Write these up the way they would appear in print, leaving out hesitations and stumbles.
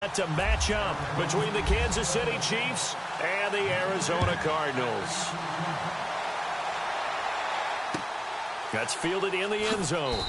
To match up between the Kansas City Chiefs and the Arizona Cardinals. That's fielded in the end zone.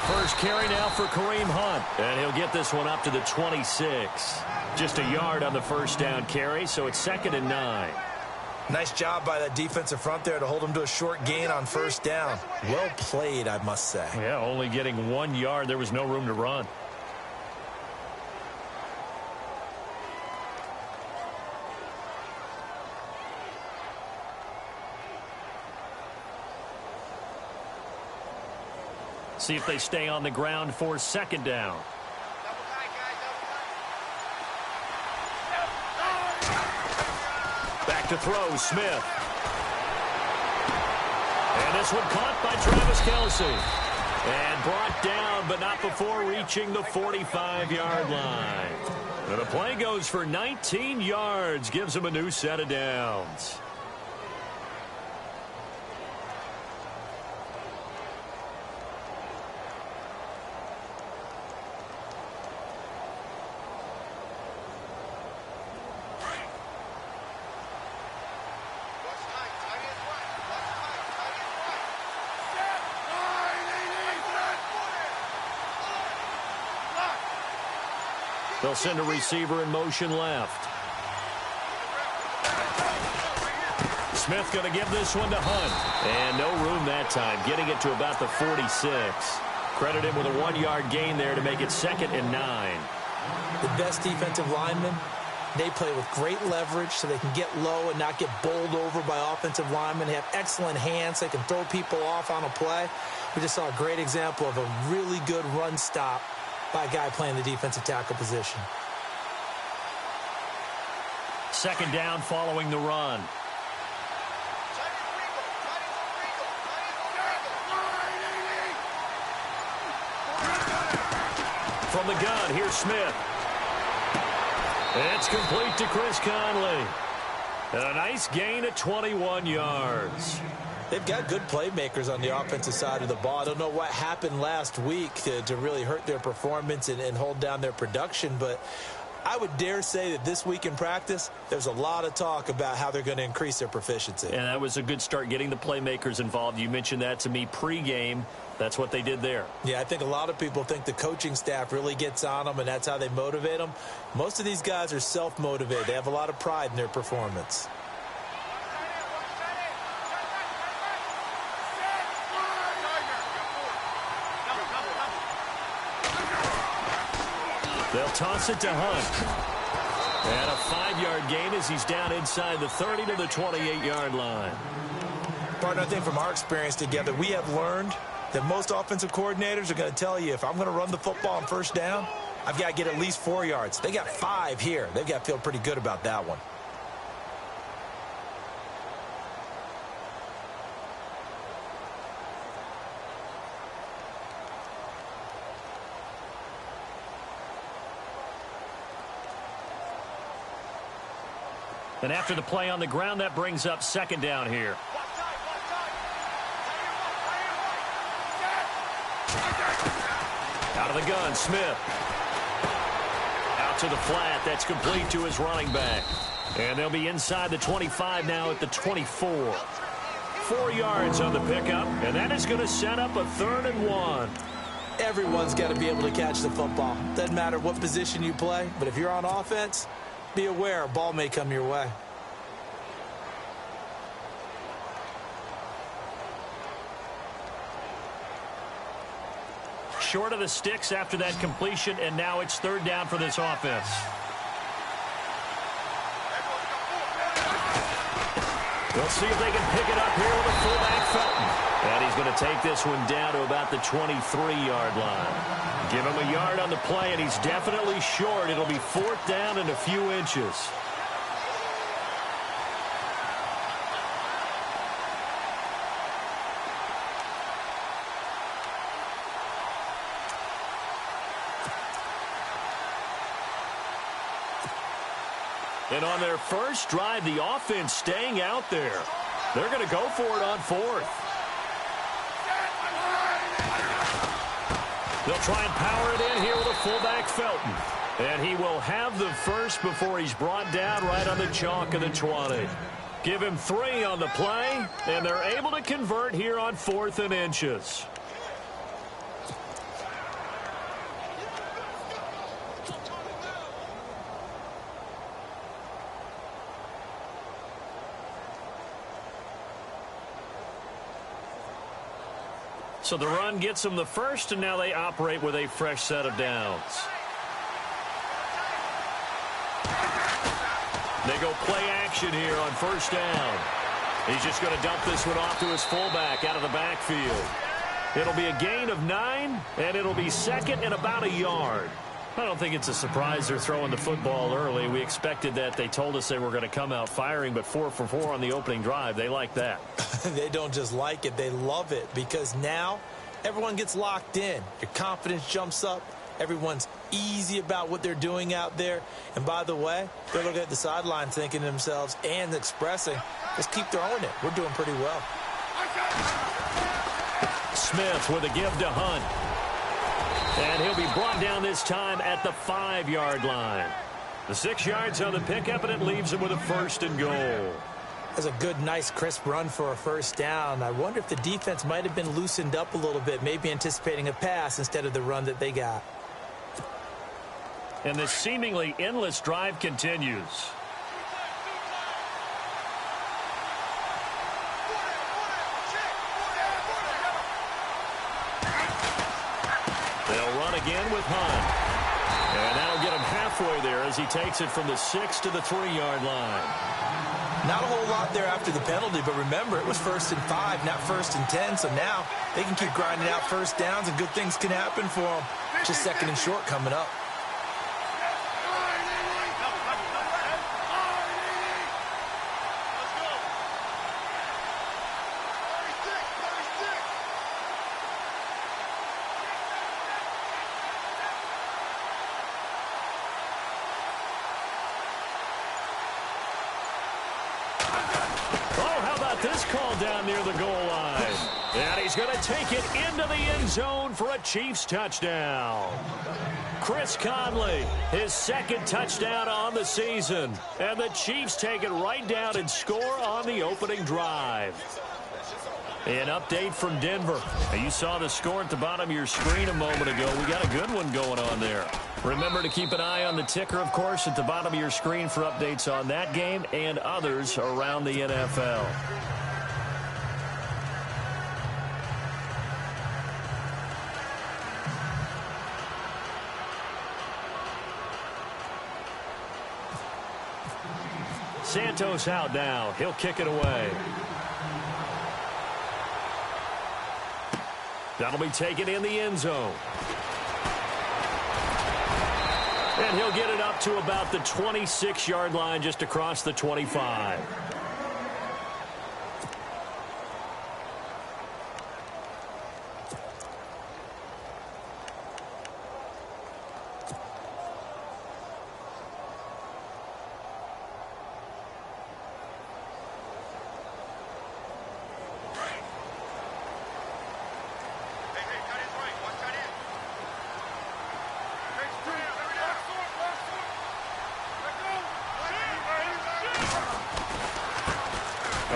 First carry now for Kareem Hunt, and he'll get this one up to the 26. Just a yard on the first down carry, so it's 2nd and 9. Nice job by that defensive front there to hold him to a short gain on first down. Well played, I must say. Yeah, only getting 1 yard. There was no room to run. See if they stay on the ground for 2nd down. Back to throw, Smith. And this one caught by Travis Kelce. And brought down, but not before reaching the 45-yard line. And the play goes for 19 yards, gives him a new set of downs. They'll send a receiver in motion left. Smith going to give this one to Hunt. And no room that time, getting it to about the 46. Credit him with a 1-yard gain there to make it 2nd and 9. The best defensive linemen, they play with great leverage so they can get low and not get bowled over by offensive linemen. They have excellent hands. They can throw people off on a play. We just saw a great example of a really good run stop by a guy playing the defensive tackle position. 2nd down following the run. From the gun, here's Smith. It's complete to Chris Conley. A nice gain at 21 yards. They've got good playmakers on the offensive side of the ball. I don't know what happened last week to really hurt their performance and hold down their production, but I would dare say that this week in practice, there's a lot of talk about how they're going to increase their proficiency. And that was a good start, getting the playmakers involved. You mentioned that to me pregame. That's what they did there. Yeah, I think a lot of people think the coaching staff really gets on them, and that's how they motivate them. Most of these guys are self-motivated. They have a lot of pride in their performance. They'll toss it to Hunt. And a 5-yard gain as he's down inside the 30 to the 28-yard line. Partner, I think from our experience together, we have learned that most offensive coordinators are going to tell you, if I'm going to run the football on first down, I've got to get at least 4 yards. They got 5 here. They've got to feel pretty good about that one. And after the play on the ground, that brings up 2nd down here. Out of the gun, Smith. Out to the flat. That's complete to his running back. And they'll be inside the 25 now at the 24. 4 yards on the pickup, and that is going to set up a 3rd and 1. Everyone's got to be able to catch the football. Doesn't matter what position you play, but if you're on offense, be aware a ball may come your way. Short of the sticks after that completion, and now it's 3rd down for this offense. We'll see if they can pick it up here with a fullback Felton. And he's going to take this one down to about the 23-yard line. Give him a yard on the play, and he's definitely short. It'll be 4th down and a few inches. And on their first drive, the offense staying out there. They're going to go for it on fourth. They'll try and power it in here with a fullback, Felton. And he will have the first before he's brought down right on the chalk of the 20. Give him 3 on the play, and they're able to convert here on 4th and inches. So the run gets them the first, and now they operate with a fresh set of downs. They go play action here on first down. He's just going to dump this one off to his fullback out of the backfield. It'll be a gain of 9, and it'll be second and about a yard. I don't think it's a surprise they're throwing the football early. We expected that. They told us they were going to come out firing, but 4 for 4 on the opening drive. They like that. They don't just like it. They love it because now everyone gets locked in. Your confidence jumps up. Everyone's easy about what they're doing out there. And by the way, they're looking at the sideline thinking to themselves and expressing, let's keep throwing it. We're doing pretty well. Smith with a give to Hunt. And he'll be brought down this time at the 5-yard line. The 6 yards on the pickup, and it leaves him with a 1st and goal. That's a good, nice, crisp run for a first down. I wonder if the defense might have been loosened up a little bit, maybe anticipating a pass instead of the run that they got. And this seemingly endless drive continues. They'll run again with Hunt. And that'll get him halfway there as he takes it from the 6 to the 3-yard line. Not a whole lot there after the penalty, but remember, it was 1st and 5, not 1st and 10, so now they can keep grinding out first downs and good things can happen for them. Just 2nd and short coming up. This call down near the goal line. And he's going to take it into the end zone for a Chiefs touchdown. Chris Conley, his 2nd touchdown on the season. And the Chiefs take it right down and score on the opening drive. An update from Denver. You saw the score at the bottom of your screen a moment ago. We got a good one going on there. Remember to keep an eye on the ticker, of course, at the bottom of your screen for updates on that game and others around the NFL. Santos out now. He'll kick it away. That'll be taken in the end zone. And he'll get it up to about the 26-yard line, just across the 25.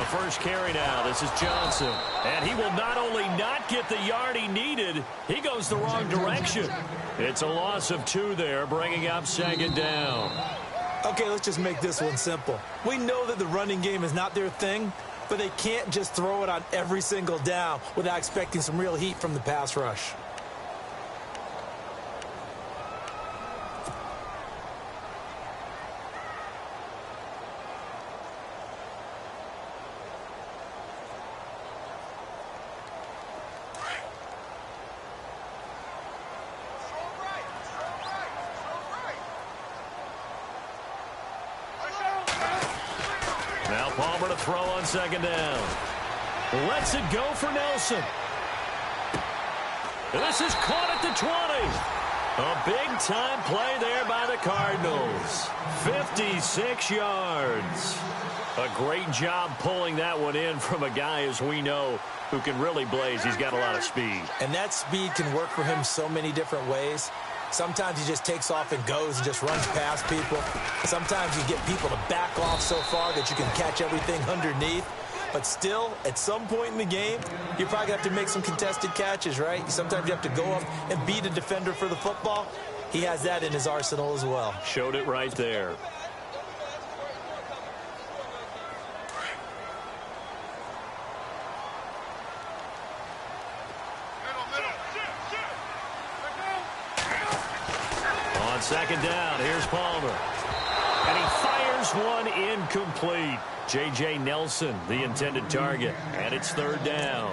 First carry now. This is Johnson. And he will not only not get the yard he needed, he goes the wrong direction. It's a loss of 2 there, bringing up 2nd down. Okay, let's just make this one simple. We know that the running game is not their thing, but they can't just throw it on every single down without expecting some real heat from the pass rush. Palmer to throw on 2nd down. Lets it go for Nelson. This is caught at the 20. A big-time play there by the Cardinals. 56 yards. A great job pulling that one in from a guy, as we know, who can really blaze. He's got a lot of speed. And that speed can work for him so many different ways. Sometimes he just takes off and goes and just runs past people. Sometimes you get people to back off so far that you can catch everything underneath. But still, at some point in the game, you probably have to make some contested catches, right? Sometimes you have to go up and beat a defender for the football. He has that in his arsenal as well. Showed it right there. On second down, here's Palmer. And he fires one incomplete. J.J. Nelson, the intended target, and it's third down.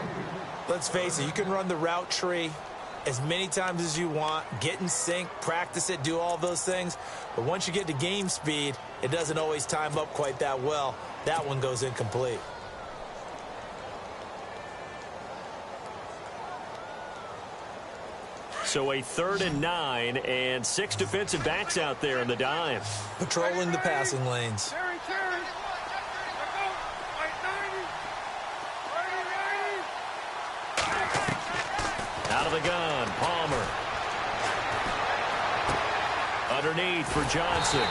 Let's face it, you can run the route tree as many times as you want, get in sync, practice it, do all those things. But once you get to game speed, it doesn't always time up quite that well. That one goes incomplete. So a 3rd and 9, and 6 defensive backs out there in the dime. Patrolling the passing lanes. Out of the gun, Palmer. Underneath for Johnson.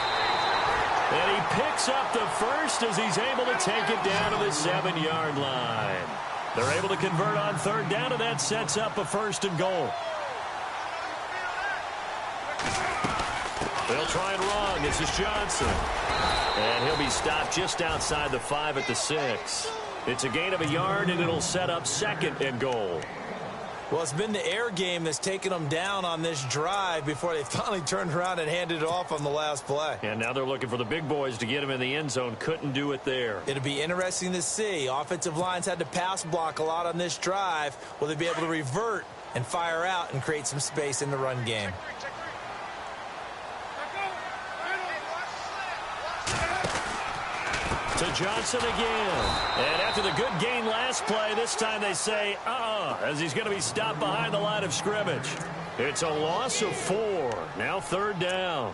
And he picks up the first as he's able to take it down to the 7-yard line. They're able to convert on 3rd down, and that sets up a 1st and goal. They'll try and run. This is Johnson. And he'll be stopped just outside the 5 at the 6. It's a gain of a yard, and it'll set up 2nd and goal. Well, it's been the air game that's taken them down on this drive before they finally turned around and handed it off on the last play. And now they're looking for the big boys to get him in the end zone. Couldn't do it there. It'll be interesting to see. Offensive lines had to pass block a lot on this drive. Will they be able to revert and fire out and create some space in the run game? To Johnson again. And after the good gain last play, this time they say, as he's going to be stopped behind the line of scrimmage. It's a loss of 4. Now 3rd down.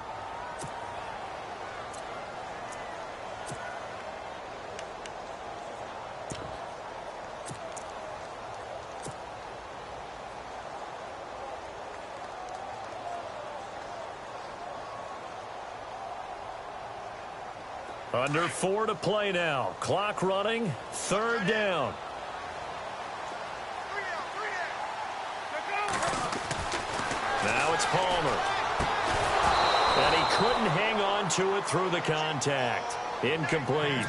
Under 4 to play now. Clock running. 3rd down. Now it's Palmer. And he couldn't hang on to it through the contact. Incomplete.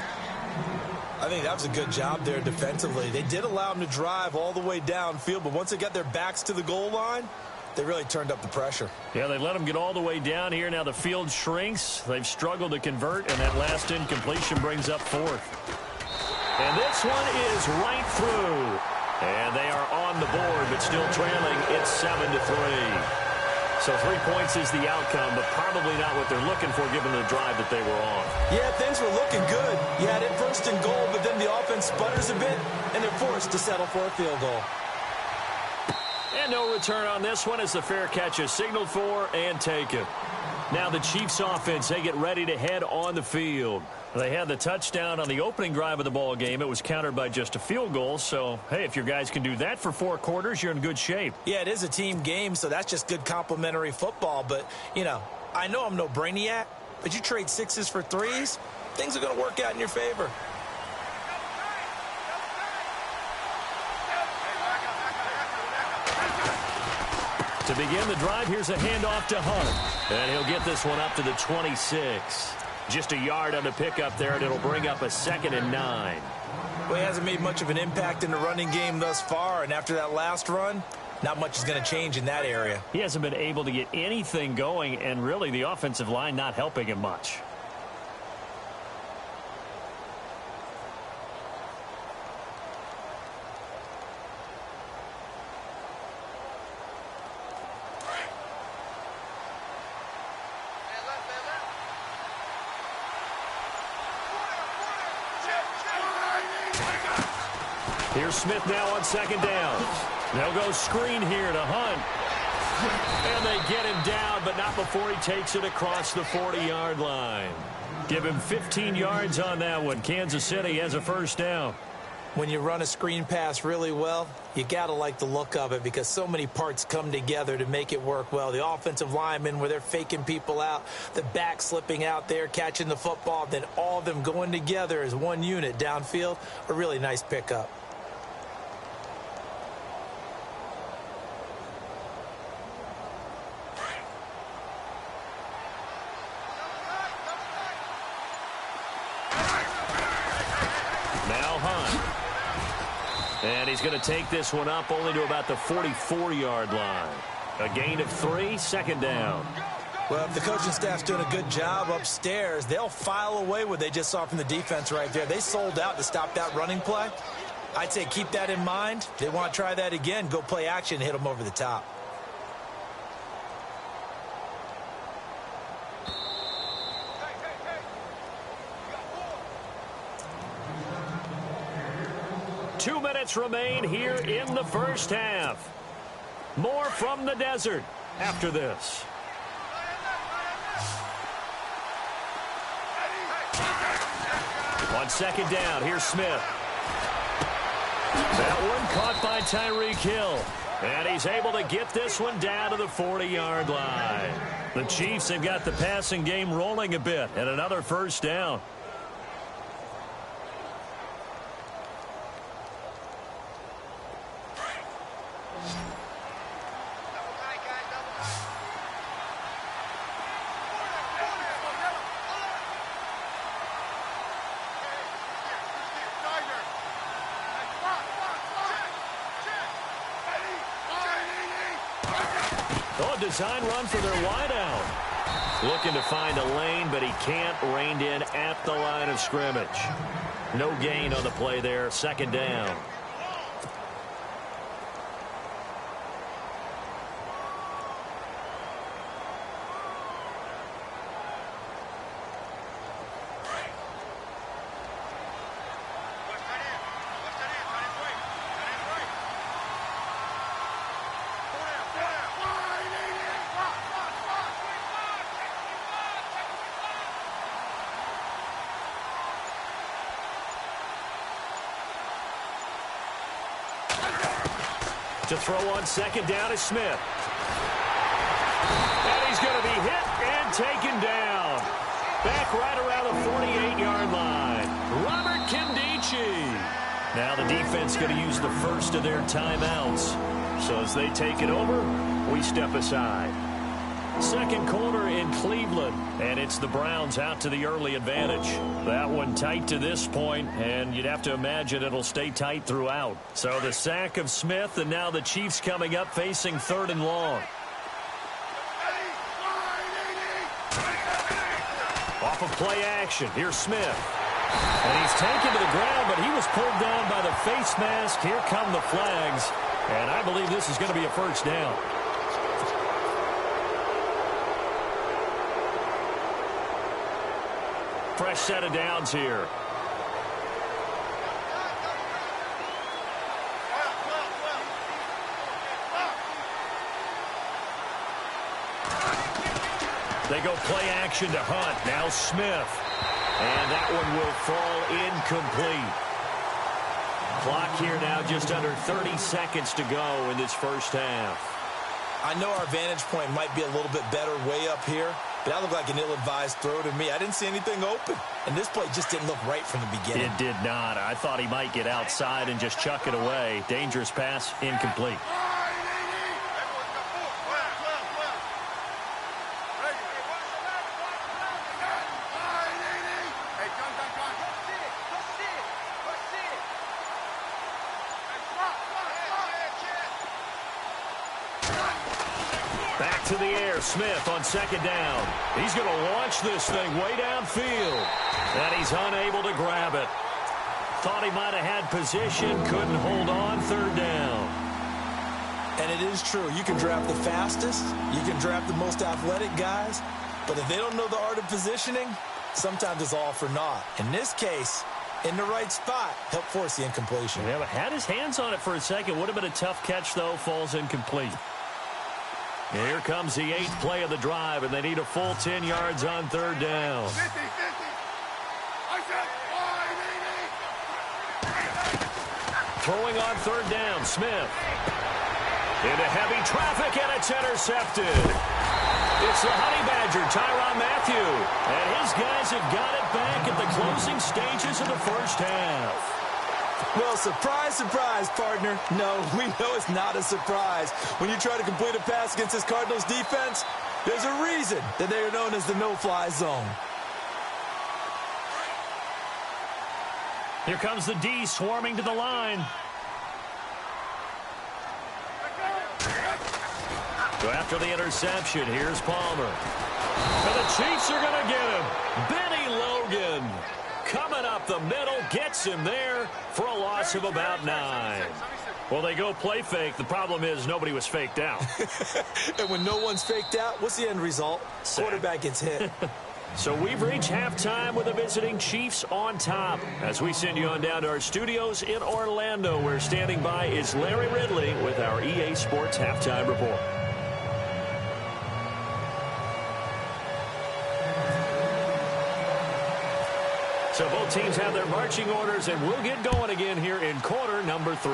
I think that was a good job there defensively. They did allow him to drive all the way downfield, but once they got their backs to the goal line, they really turned up the pressure. Yeah, they let them get all the way down here. Now the field shrinks. They've struggled to convert, and that last incompletion brings up 4th. And this one is right through. And they are on the board, but still trailing. It's 7-3. So 3 points is the outcome, but probably not what they're looking for given the drive that they were on. Yeah, things were looking good. You had it 1st and goal, but then the offense sputters a bit, and they're forced to settle for a field goal. And no return on this one as the fair catch is signaled for and taken. Now the Chiefs offense, they get ready to head on the field. They had the touchdown on the opening drive of the ball game. It was countered by just a field goal. So, hey, if your guys can do that for 4 quarters, you're in good shape. Yeah, it is a team game, so that's just good complimentary football. But, you know, I know I'm no brainiac, but you trade 6s for 3s, things are going to work out in your favor. To begin the drive, here's a handoff to Hunt. And he'll get this one up to the 26. Just a yard on the pickup there, and it'll bring up a 2nd and 9. Well, he hasn't made much of an impact in the running game thus far, and after that last run, not much is going to change in that area. He hasn't been able to get anything going, and really the offensive line not helping him much. Here's Smith now on 2nd down. They'll go screen here to Hunt. And they get him down, but not before he takes it across the 40-yard line. Give him 15 yards on that one. Kansas City has a first down. When you run a screen pass really well, you got to like the look of it because so many parts come together to make it work well. The offensive linemen, where they're faking people out, the back slipping out there, catching the football, then all of them going together as one unit downfield, a really nice pickup. And he's going to take this one up only to about the 44-yard line. A gain of 3, second down. Well, if the coaching staff's doing a good job upstairs, they'll file away what they just saw from the defense right there. They sold out to stop that running play. I'd say keep that in mind. They want to try that again. Go play action and hit them over the top. Two minutes remain here in the first half. More from the desert after this. On second down, here's Smith. That one caught by Tyreek Hill. And he's able to get this one down to the 40-yard line. The Chiefs have got the passing game rolling a bit, and another first down. Design run for their wideout. Looking to find a lane, but he can't. Reined in at the line of scrimmage. No gain on the play there. Second down. To throw on second down is Smith. And he's going to be hit and taken down. Back right around the 48-yard line. Robert Kindici. Now the defense going to use the first of their timeouts. So as they take it over, we step aside. Second quarter in Cleveland, and it's the Browns out to the early advantage. That one tight to this point, and you'd have to imagine it'll stay tight throughout. So the sack of Smith, and now the Chiefs coming up facing third and long. Off of play action, here's Smith. And he's taken to the ground, but he was pulled down by the face mask. Here come the flags, and I believe this is going to be a first down. Fresh set of downs here. They go play action to Hunt. Now Smith. And that one will fall incomplete. Clock here now just under 30 seconds to go in this first half. I know our vantage point might be a little bit better way up here, but that looked like an ill-advised throw to me. I didn't see anything open, and this play just didn't look right from the beginning. It did not. I thought he might get outside and just chuck it away. Dangerous pass, incomplete. Back to the air, Smith on second down. He's going to launch this thing way downfield. And he's unable to grab it. Thought he might have had position, couldn't hold on, third down. And it is true. You can draft the fastest, you can draft the most athletic guys, but if they don't know the art of positioning, sometimes it's all for naught. In this case, in the right spot, helped force the incompletion. Yeah, but had his hands on it for a second. Would have been a tough catch, though. Falls incomplete. Here comes the 8th play of the drive, and they need a full 10 yards on third down. 50, 50. I said, Throwing on third down, Smith. Into heavy traffic, and it's intercepted. It's the Honey Badger, Tyrann Mathieu. And his guys have got it back at the closing stages of the first half. Well, surprise, surprise, partner. No, we know it's not a surprise. When you try to complete a pass against this Cardinals defense, there's a reason that they are known as the no-fly zone. Here comes the D swarming to the line. So after the interception, here's Palmer. And the Chiefs are going to get him. Benny Logan coming up the middle, gets him there for a loss of about 9. Well, they go play fake. The problem is nobody was faked out. And when no one's faked out, what's the end result? Quarterback gets hit. So we've reached halftime with the visiting Chiefs on top. As we send you on down to our studios in Orlando, where standing by is Larry Ridley with our EA Sports Halftime Report. So both teams have their marching orders, and we'll get going again here in quarter number 3.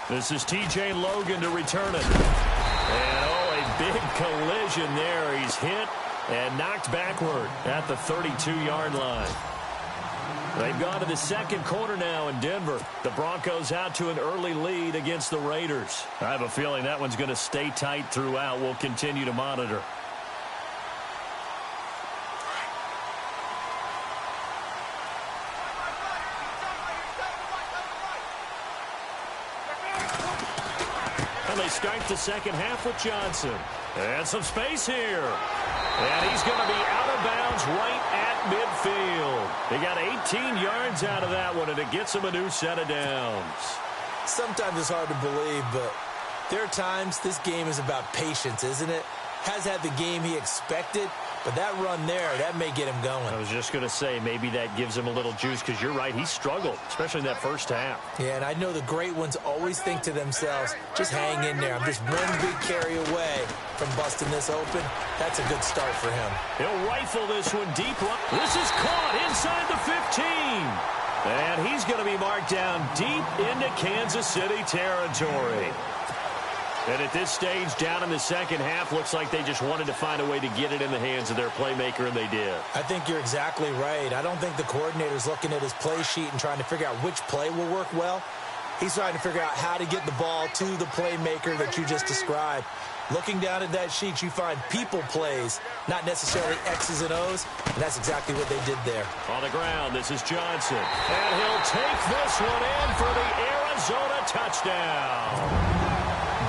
This is T.J. Logan to return it. And, oh, a big collision there. He's hit and knocked backward at the 32-yard line. They've gone to the second quarter now in Denver. The Broncos out to an early lead against the Raiders. I have a feeling that one's going to stay tight throughout. We'll continue to monitor. And they start the second half with Johnson. And some space here. And he's going to be out of bounds right at midfield. They got 18 yards out of that one, and it gets him a new set of downs. Sometimes it's hard to believe, but there are times this game is about patience, isn't it? Has had the game he expected, but that run there, that may get him going. I was just going to say, maybe that gives him a little juice, because you're right, he struggled, especially in that first half. Yeah, and I know the great ones always think to themselves, just hang in there. I'm just one big carry away from busting this open. That's a good start for him. He'll rifle this one deep. This is caught inside the 15. And he's going to be marked down deep into Kansas City territory. And at this stage, down in the second half, looks like they just wanted to find a way to get it in the hands of their playmaker, and they did. I think you're exactly right. I don't think the coordinator's looking at his play sheet and trying to figure out which play will work well. He's trying to figure out how to get the ball to the playmaker that you just described. Looking down at that sheet, you find people plays, not necessarily X's and O's, and that's exactly what they did there. On the ground, this is Johnson. And he'll take this one in for the Arizona touchdown.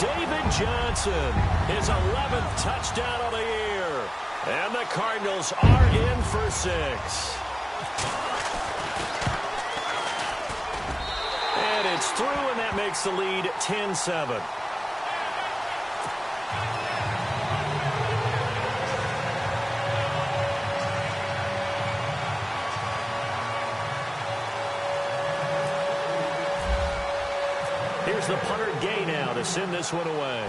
David Johnson, his 11th touchdown of the year. And the Cardinals are in for 6. And it's through, and that makes the lead 10-7. Here's the punter Gay now to send this one away.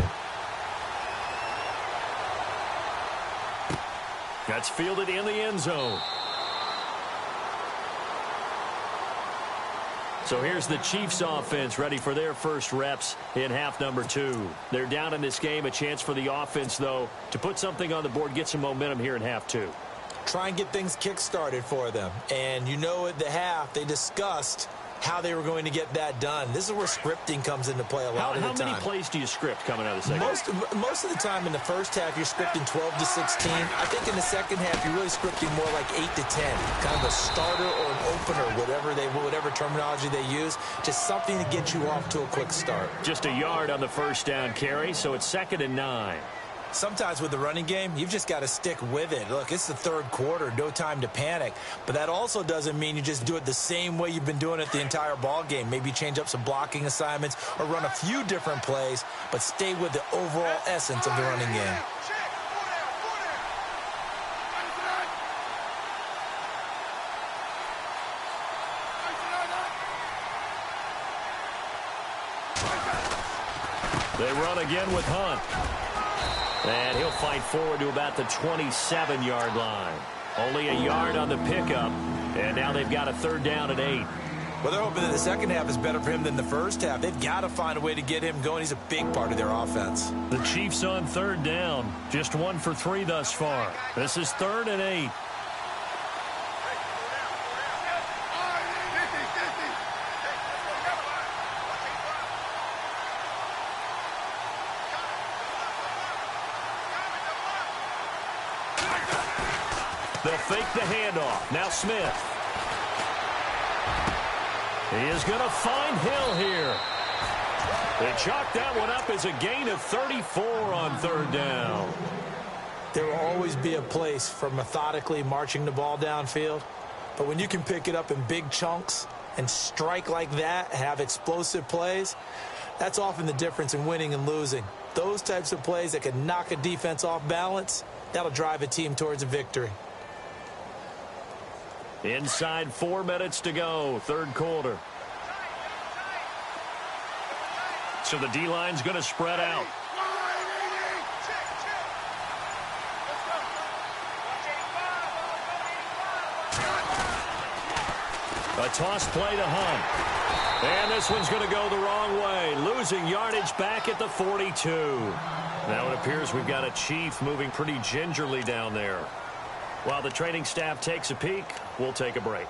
That's fielded in the end zone. So here's the Chiefs offense ready for their first reps in half number 2. They're down in this game. A chance for the offense, though, to put something on the board, get some momentum here in half 2. Try and get things kick-started for them. And you know at the half, they discussed how they were going to get that done. This is where scripting comes into play a lot of the time. How many plays do you script coming out of the second half? Most of the time in the first half, you're scripting 12 to 16. I think in the second half, you're really scripting more like 8 to 10. Kind of a starter or an opener, whatever terminology they use. Just something to get you off to a quick start. Just a yard on the first down carry, so it's 2nd and 9. Sometimes with the running game, you've just got to stick with it. Look, it's the third quarter, no time to panic. But that also doesn't mean you just do it the same way you've been doing it the entire ball game. Maybe change up some blocking assignments or run a few different plays, but stay with the overall essence of the running game. They run again with Hunt. And he'll fight forward to about the 27-yard line. Only a yard on the pickup. And now they've got a third down and 8. Well, they're hoping that the second half is better for him than the first half. They've got to find a way to get him going. He's a big part of their offense. The Chiefs on third down. Just 1 for 3 thus far. This is 3rd and 8. They'll fake the handoff. Now Smith. He is going to find Hill here. They chalk that one up as a gain of 34 on third down. There will always be a place for methodically marching the ball downfield. But when you can pick it up in big chunks and strike like that, have explosive plays, that's often the difference in winning and losing. Those types of plays that can knock a defense off balance, that'll drive a team towards a victory. Inside 4 minutes to go, third quarter. So the D-line's going to spread out. A toss play to Hunt. And this one's going to go the wrong way. Losing yardage back at the 42. Now it appears we've got a Chief moving pretty gingerly down there. While the training staff takes a peek, we'll take a break.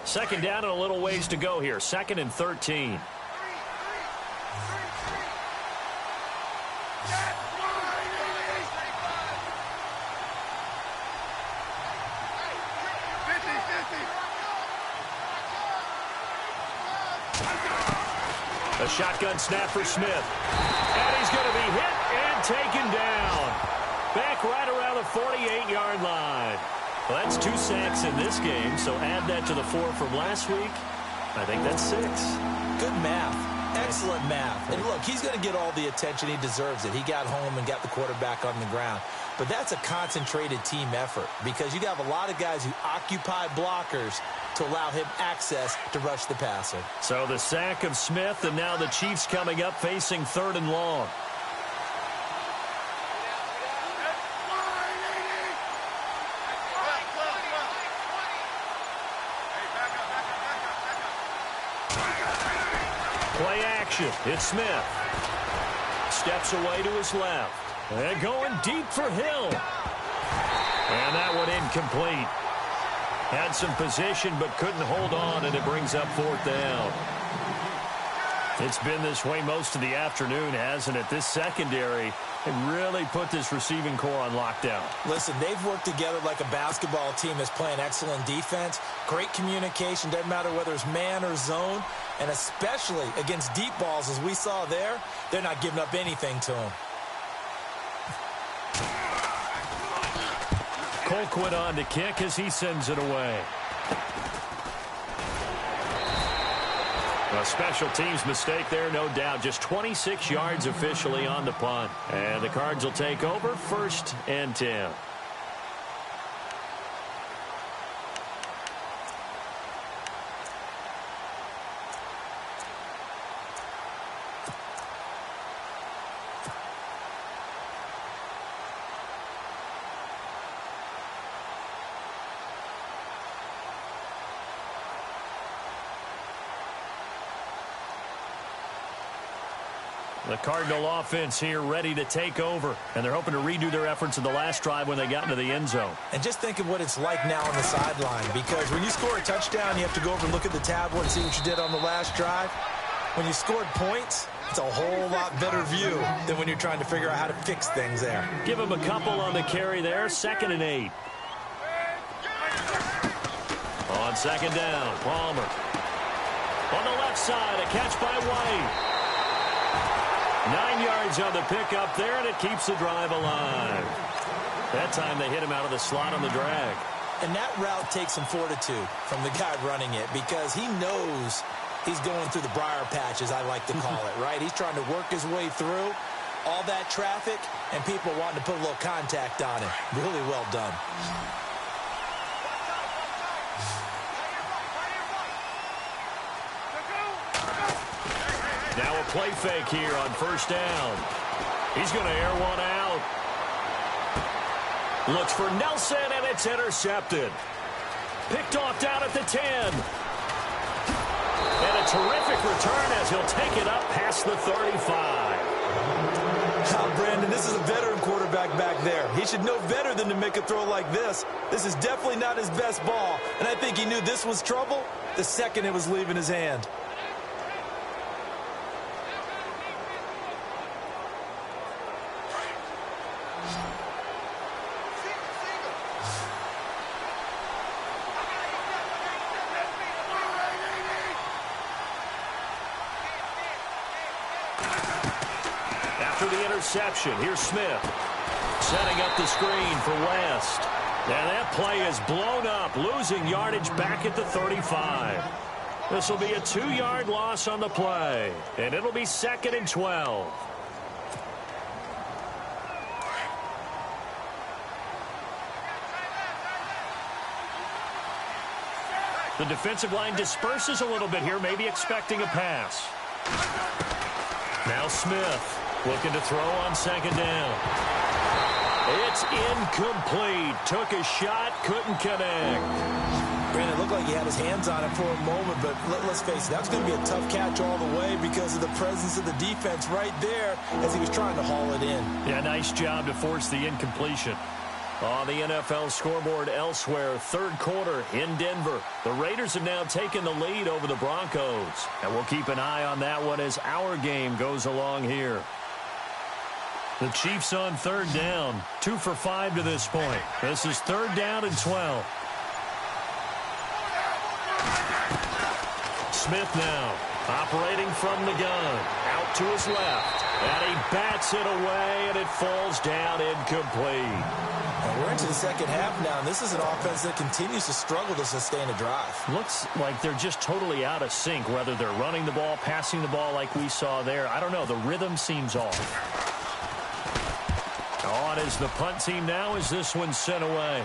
Second down and a little ways to go here. 2nd and 13. A shotgun snap for Smith. And he's going to be hit and taken down. Back right around the 48-yard line. Well, that's 2 sacks in this game, so add that to the 4 from last week. I think that's 6. Good math. Excellent math. And look, he's going to get all the attention. He deserves it. He got home and got the quarterback on the ground. But that's a concentrated team effort because you have a lot of guys who occupy blockers to allow him access to rush the passer. So the sack of Smith, and now the Chiefs coming up facing 3rd and long. Play action. It's Smith. Steps away to his left. And going deep for Hill. And that one incomplete. Had some position but couldn't hold on, and it brings up 4th down. It's been this way most of the afternoon, hasn't it? This secondary can really put this receiving core on lockdown. Listen, they've worked together like a basketball team that's playing excellent defense. Great communication, doesn't matter whether it's man or zone. And especially against deep balls, as we saw there, they're not giving up anything to him. Colquitt on to kick as he sends it away. A special teams mistake there, no doubt. Just 26 yards officially on the punt. And the Cards will take over 1st and 10. The Cardinal offense here ready to take over, and they're hoping to redo their efforts in the last drive when they got into the end zone. And just think of what it's like now on the sideline, because when you score a touchdown, you have to go over and look at the tablet and see what you did on the last drive. When you scored points, it's a whole lot better view than when you're trying to figure out how to fix things there. Give him a couple on the carry there, 2nd and 8. On 2nd down, Palmer. On the left side, a catch by White. 9 yards on the pickup there, and it keeps the drive alive. That time they hit him out of the slot on the drag. And that route takes some fortitude from the guy running it because he knows he's going through the briar patch, as I like to call it, right? He's trying to work his way through all that traffic and people wanting to put a little contact on it. Really well done. Now a play fake here on first down. He's going to air one out. Looks for Nelson, and it's intercepted. Picked off down at the 10. And a terrific return as he'll take it up past the 35. Now, Brandon, this is a veteran quarterback back there. He should know better than to make a throw like this. This is definitely not his best ball, and I think he knew this was trouble the second it was leaving his hand. After the interception, here's Smith setting up the screen for West. And that play is blown up, losing yardage back at the 35. This will be a 2-yard loss on the play, and it'll be 2nd and 12. The defensive line disperses a little bit here, maybe expecting a pass. Now Smith looking to throw on 2nd down. It's incomplete. Took a shot, couldn't connect. Brandon, it looked like he had his hands on it for a moment, but let's face it, that's going to be a tough catch all the way because of the presence of the defense right there as he was trying to haul it in. Yeah, nice job to force the incompletion. On the NFL scoreboard elsewhere, 3rd quarter in Denver. The Raiders have now taken the lead over the Broncos. And we'll keep an eye on that one as our game goes along here. The Chiefs on 3rd down. 2 for 5 to this point. This is 3rd down and 12. Smith now operating from the gun. Out to his left. And he bats it away, and it falls down incomplete. And we're into the second half now, and this is an offense that continues to struggle to sustain a drive. Looks like they're just totally out of sync, whether they're running the ball, passing the ball like we saw there. I don't know. The rhythm seems off. On is the punt team now as this one's sent away.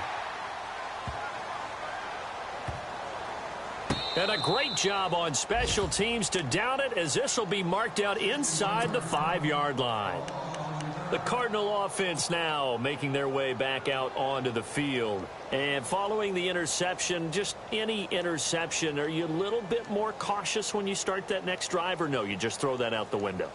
And a great job on special teams to down it as this will be marked out inside the 5-yard line. The Cardinal offense now making their way back out onto the field. And following the interception, just any interception, are you a little bit more cautious when you start that next drive, or no, you just throw that out the window?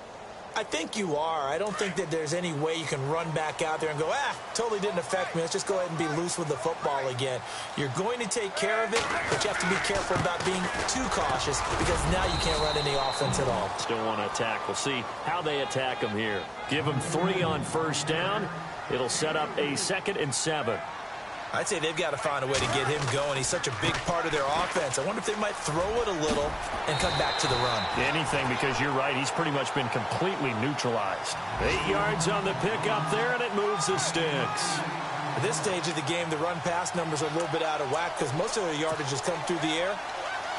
I think you are. I don't think that there's any way you can run back out there and go, totally didn't affect me. Let's just go ahead and be loose with the football again. You're going to take care of it, but you have to be careful about being too cautious because now you can't run any offense at all. Still want to attack. We'll see how they attack them here. Give them 3 on first down. It'll set up a 2nd and 7. I'd say they've got to find a way to get him going. He's such a big part of their offense. I wonder if they might throw it a little and come back to the run. Anything, because you're right. He's pretty much been completely neutralized. 8 yards on the pickup there, and it moves the sticks. At this stage of the game, the run-pass numbers are a little bit out of whack because most of their yardage has come through the air.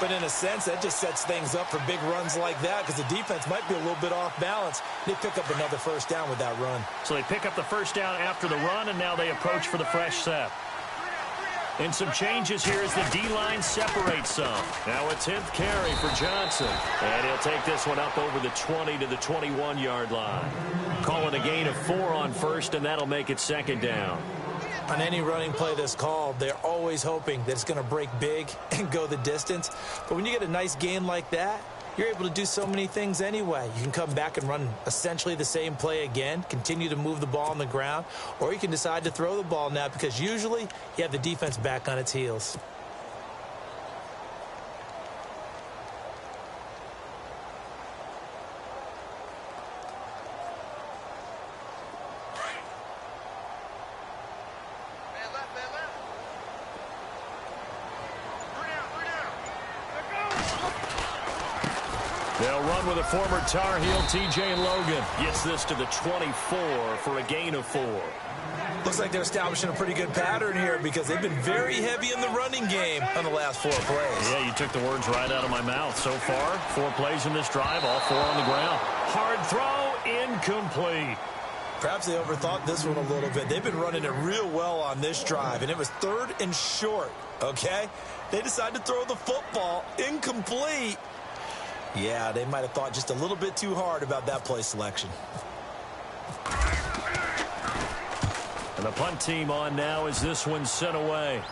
But in a sense, that just sets things up for big runs like that because the defense might be a little bit off balance. They pick up another first down with that run. So they pick up the first down after the run, and now they approach for the fresh set. And some changes here as the D-line separates some. Now a 10th carry for Johnson. And he'll take this one up over the 20 to the 21-yard line. Call it a gain of 4 on first, and that'll make it 2nd down. On any running play that's called, they're always hoping that it's going to break big and go the distance. But when you get a nice gain like that, you're able to do so many things anyway. You can come back and run essentially the same play again, continue to move the ball on the ground, or you can decide to throw the ball now because usually you have the defense back on its heels. They'll run with a former Tar Heel, T.J. Logan. Gets this to the 24 for a gain of 4. Looks like they're establishing a pretty good pattern here because they've been very heavy in the running game on the last 4 plays. Yeah, you took the words right out of my mouth. So far, 4 plays in this drive, all 4 on the ground. Hard throw, incomplete. Perhaps they overthought this one a little bit. They've been running it real well on this drive, and it was 3rd and short, okay? They decided to throw the football, incomplete. Yeah, they might have thought just a little bit too hard about that play selection. And the punt team on now as this one's sent away.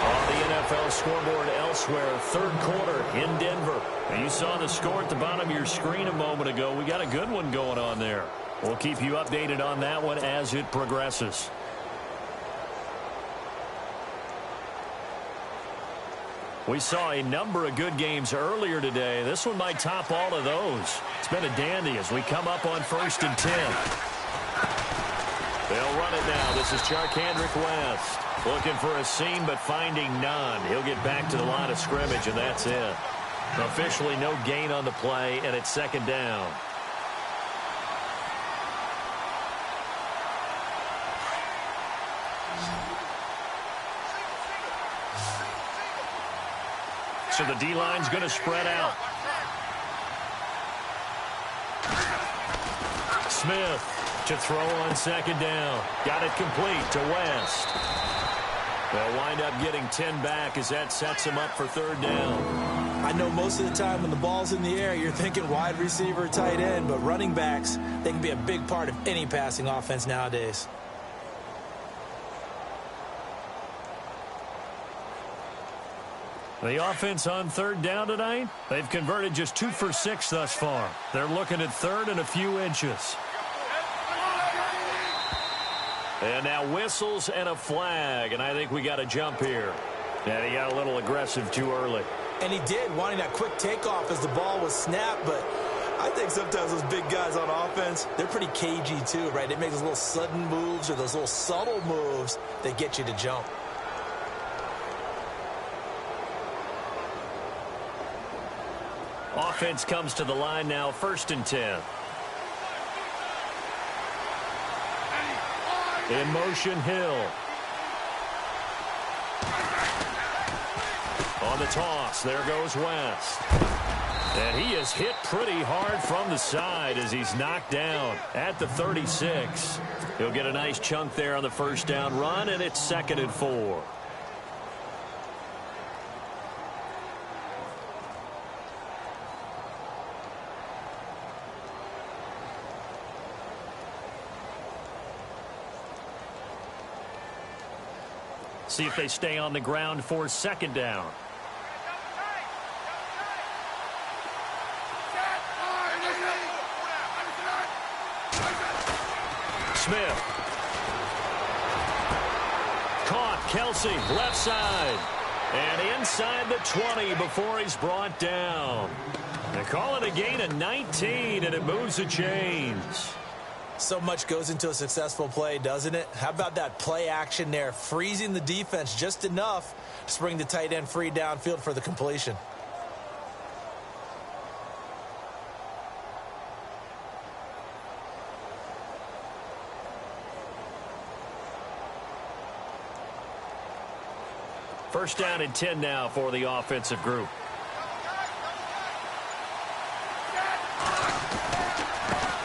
On the NFL scoreboard elsewhere, 3rd quarter in Denver. And you saw the score at the bottom of your screen a moment ago. We got a good one going on there. We'll keep you updated on that one as it progresses. We saw a number of good games earlier today. This one might top all of those. It's been a dandy as we come up on 1st and 10. They'll run it now. This is Charkandrick West. Looking for a seam, but finding none. He'll get back to the line of scrimmage, and that's it. Officially no gain on the play, and it's 2nd down. So the D-line's going to spread out. Smith to throw on 2nd down. Got it complete to West. They'll wind up getting 10 back as that sets them up for 3rd down. I know most of the time when the ball's in the air, you're thinking wide receiver, tight end, but running backs, they can be a big part of any passing offense nowadays. The offense on 3rd down tonight, they've converted just 2 for 6 thus far. They're looking at 3rd and a few inches. And now whistles and a flag, and I think we got a jump here. And he got a little aggressive too early. And he did, wanting that quick takeoff as the ball was snapped, but I think sometimes those big guys on offense, they're pretty cagey too, right? They make those little sudden moves or those little subtle moves that get you to jump. Offense comes to the line now, 1st and 10. In motion, Hill. On the toss, there goes West. And he is hit pretty hard from the side as he's knocked down at the 36. He'll get a nice chunk there on the 1st down run, and it's 2nd and 4. See if they stay on the ground for 2nd down. Smith. Caught. Kelsey, left side. And inside the 20 before he's brought down. They call it a gain of 19, and it moves the chains. So much goes into a successful play, doesn't it? How about that play action there, freezing the defense just enough to bring the tight end free downfield for the completion. First down and 10 now for the offensive group.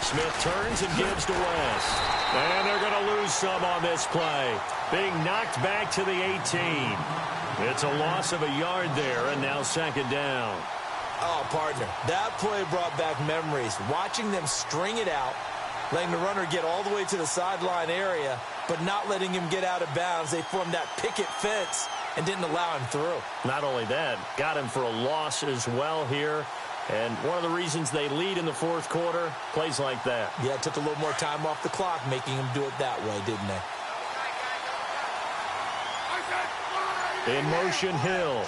Smith turns and gives to West. And they're going to lose some on this play. Being knocked back to the 18. It's a loss of a yard there, and now 2nd down. Oh, partner, that play brought back memories. Watching them string it out, letting the runner get all the way to the sideline area, but not letting him get out of bounds. They formed that picket fence and didn't allow him through. Not only that, got him for a loss as well here. And one of the reasons they lead in the 4th quarter, plays like that. Yeah, it took a little more time off the clock, making him do it that way, didn't they? In motion, Hill.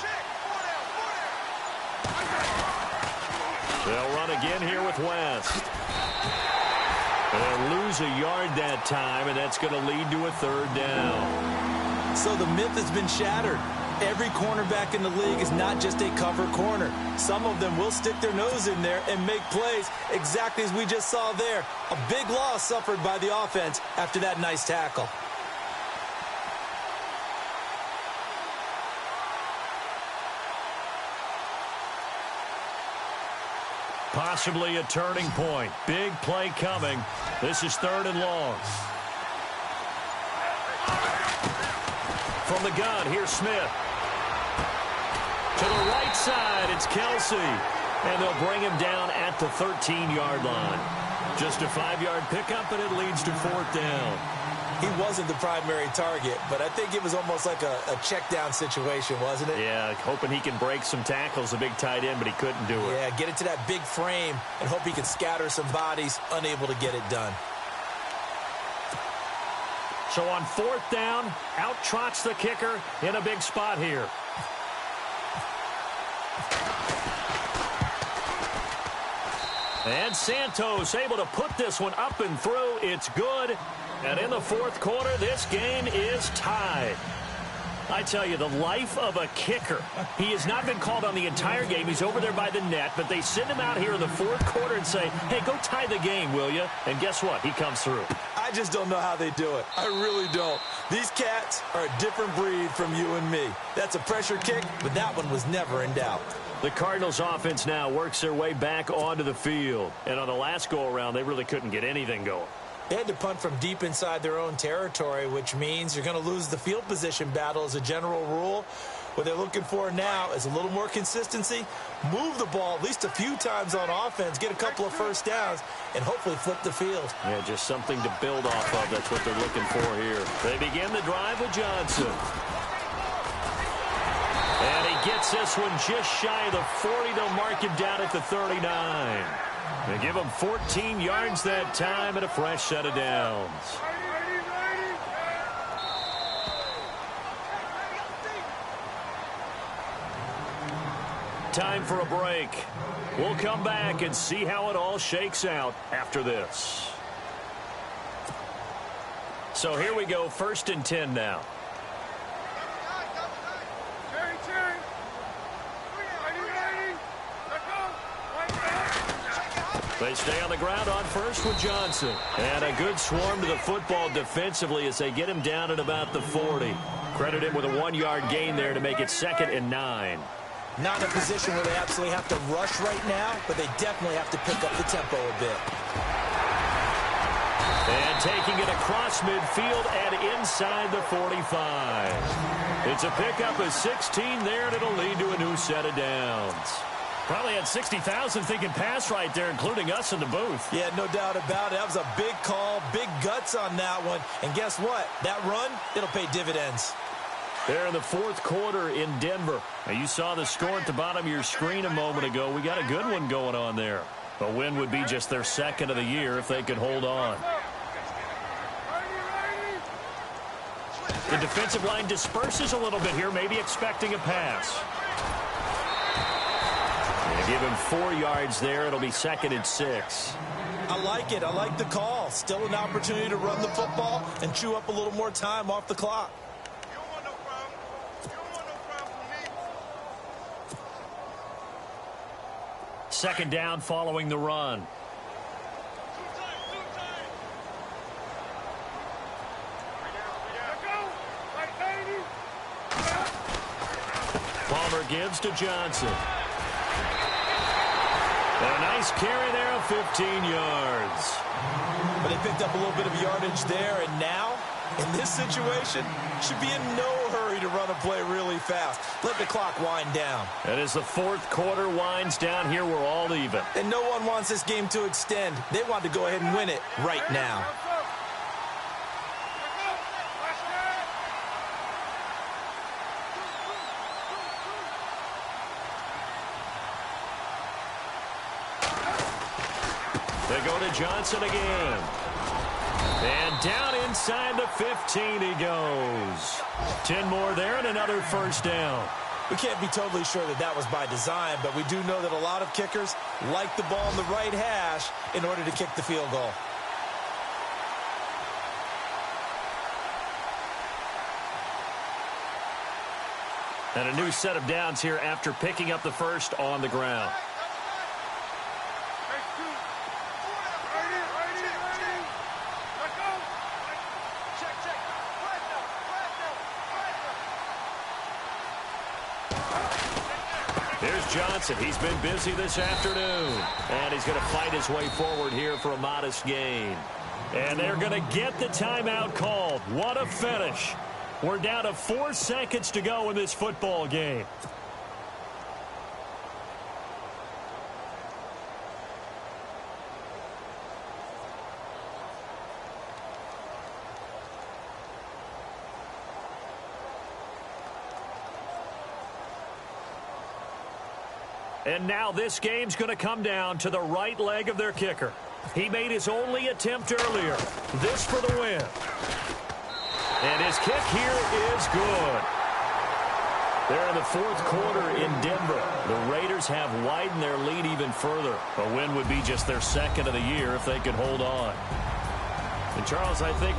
They'll run again here with West. They'll lose a yard that time, and that's going to lead to a 3rd down. So the myth has been shattered. Every cornerback in the league is not just a cover corner. Some of them will stick their nose in there and make plays exactly as we just saw there. A big loss suffered by the offense after that nice tackle. Possibly a turning point. Big play coming. This is 3rd and long. From the gun, here's Smith. To the right side, it's Kelsey. And they'll bring him down at the 13-yard line. Just a 5-yard pickup, and it leads to 4th down. He wasn't the primary target, but I think it was almost like a check-down situation, wasn't it? Yeah, hoping he can break some tackles, a big tight end, but he couldn't do it. Yeah, get it to that big frame and hope he can scatter some bodies, unable to get it done. So on 4th down, out trots the kicker in a big spot here. And Santos able to put this one up and through. It's good. And in the 4th quarter, this game is tied. I tell you, the life of a kicker. He has not been called on the entire game. He's over there by the net, but they send him out here in the 4th quarter and say, hey, go tie the game, will you? And guess what? He comes through. I just don't know how they do it. I really don't. These cats are a different breed from you and me. That's a pressure kick, but that one was never in doubt. The Cardinals offense now works their way back onto the field. And on the last go-around, they really couldn't get anything going. They had to punt from deep inside their own territory, which means you're going to lose the field position battle as a general rule. What they're looking for now is a little more consistency, move the ball at least a few times on offense, get a couple of first downs, and hopefully flip the field. Yeah, just something to build off of. That's what they're looking for here. They begin the drive with Johnson. And he gets this one just shy of the 40. They'll mark him down at the 39. They give him 14 yards that time and a fresh set of downs. Time for a break. We'll come back and see how it all shakes out after this. So here we go, 1st and 10 now. They stay on the ground on 1st with Johnson. And a good swarm to the football defensively as they get him down at about the 40. Credit him with a 1-yard gain there to make it 2nd and 9. Not in a position where they absolutely have to rush right now, but they definitely have to pick up the tempo a bit. And taking it across midfield and inside the 45. It's a pickup of 16 there, and it'll lead to a new set of downs. Probably had 60,000 thinking pass right there, including us in the booth. Yeah, no doubt about it. That was a big call, big guts on that one. And guess what? That run, it'll pay dividends. They're in the 4th quarter in Denver. Now, you saw the score at the bottom of your screen a moment ago. We got a good one going on there. A win would be just their 2nd of the year if they could hold on. The defensive line disperses a little bit here, maybe expecting a pass. They give him 4 yards there. It'll be 2nd and 6. I like it. I like the call. Still an opportunity to run the football and chew up a little more time off the clock. 2nd down following the run. Palmer gives to Johnson. And a nice carry there of 15 yards. But they picked up a little bit of yardage there, and now, in this situation, should be in no hurry to run a play really fast. Let the clock wind down. And as the 4th quarter winds down here, we're all even. And no one wants this game to extend. They want to go ahead and win it right now. They go to Johnson again. And down inside the 15 he goes. 10 more there and another 1st down. We can't be totally sure that that was by design, but we do know that a lot of kickers like the ball in the right hash in order to kick the field goal. And a new set of downs here after picking up the first on the ground. Here's Johnson. He's been busy this afternoon. And he's going to fight his way forward here for a modest gain. And they're going to get the timeout called. What a finish. We're down to 4 seconds to go in this football game. And now this game's going to come down to the right leg of their kicker. He made his only attempt earlier. This for the win. And his kick here is good. They're in the fourth quarter in Denver. The Raiders have widened their lead even further. A win would be just their second of the year if they could hold on. And Charles, I think